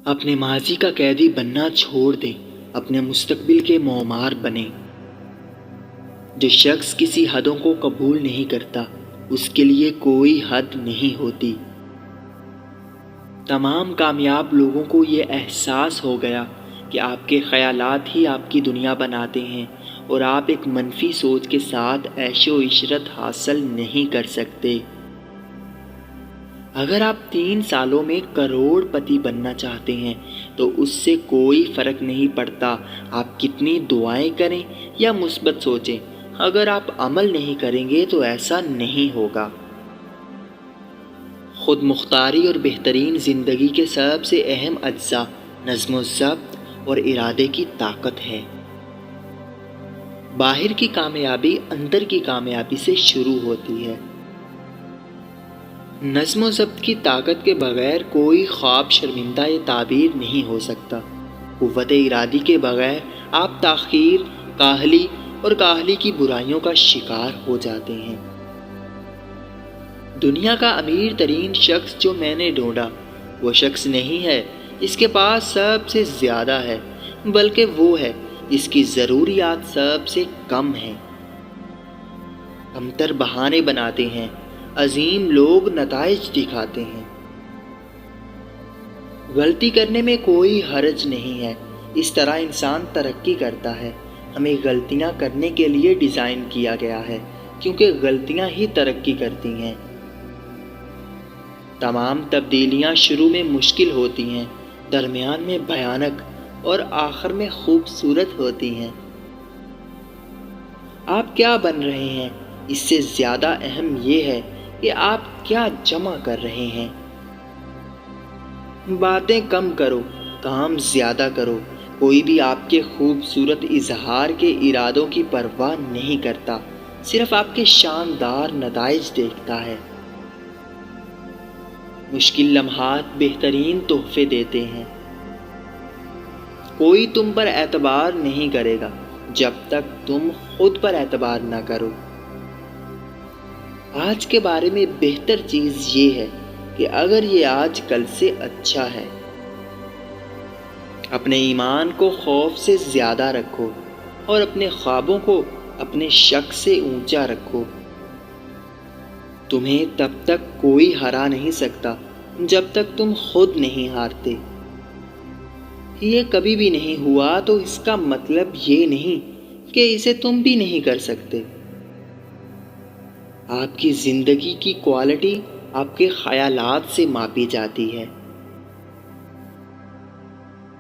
اپنے ماضی کا قیدی بننا چھوڑ دیں، اپنے مستقبل کے معمار بنیں۔ جو شخص کسی حدوں کو قبول نہیں کرتا اس کے لیے کوئی حد نہیں ہوتی۔ تمام کامیاب لوگوں کو یہ احساس ہو گیا کہ آپ کے خیالات ہی آپ کی دنیا بناتے ہیں اور آپ ایک منفی سوچ کے ساتھ عیش و عشرت حاصل نہیں کر سکتے۔ اگر آپ 3 سالوں میں کروڑ پتی بننا چاہتے ہیں تو اس سے کوئی فرق نہیں پڑتا آپ کتنی دعائیں کریں یا مثبت سوچیں، اگر آپ عمل نہیں کریں گے تو ایسا نہیں ہوگا۔ خود مختاری اور بہترین زندگی کے سب سے اہم اجزاء نظم و ضبط اور ارادے کی طاقت ہے۔ باہر کی کامیابی اندر کی کامیابی سے شروع ہوتی ہے۔ نظم و ضبط کی طاقت کے بغیر کوئی خواب شرمندہ یا تعبیر نہیں ہو سکتا۔ قوت ارادی کے بغیر آپ تاخیر، کاہلی اور کاہلی کی برائیوں کا شکار ہو جاتے ہیں۔ دنیا کا امیر ترین شخص جو میں نے ڈھونڈا وہ شخص نہیں ہے جس کے پاس سب سے زیادہ ہے، بلکہ وہ ہے جس کی ضروریات سب سے کم ہیں۔ کمتر بہانے بناتے ہیں، عظیم لوگ نتائج دکھاتے ہیں۔ غلطی کرنے میں کوئی حرج نہیں ہے، اس طرح انسان ترقی کرتا ہے۔ ہمیں غلطیاں کرنے کے لیے ڈیزائن کیا گیا ہے کیونکہ غلطیاں ہی ترقی کرتی ہیں۔ تمام تبدیلیاں شروع میں مشکل ہوتی ہیں، درمیان میں بھیانک اور آخر میں خوبصورت ہوتی ہیں۔ آپ کیا بن رہے ہیں اس سے زیادہ اہم یہ ہے کہ آپ کیا جمع کر رہے ہیں۔ باتیں کم کرو، کام زیادہ کرو۔ کوئی بھی آپ کے خوبصورت اظہار کے ارادوں کی پرواہ نہیں کرتا، صرف آپ کے شاندار نتائج دیکھتا ہے۔ مشکل لمحات بہترین تحفے دیتے ہیں۔ کوئی تم پر اعتبار نہیں کرے گا جب تک تم خود پر اعتبار نہ کرو۔ آج کے بارے میں بہتر چیز یہ ہے کہ اگر یہ آج کل سے اچھا ہے۔ اپنے ایمان کو خوف سے زیادہ رکھو اور اپنے خوابوں کو اپنے شک سے اونچا رکھو۔ تمہیں تب تک کوئی ہرا نہیں سکتا جب تک تم خود نہیں ہارتے۔ یہ کبھی بھی نہیں ہوا تو اس کا مطلب یہ نہیں کہ اسے تم بھی نہیں کر سکتے۔ آپ کی زندگی کی کوالٹی آپ کے خیالات سے ماپی جاتی ہے۔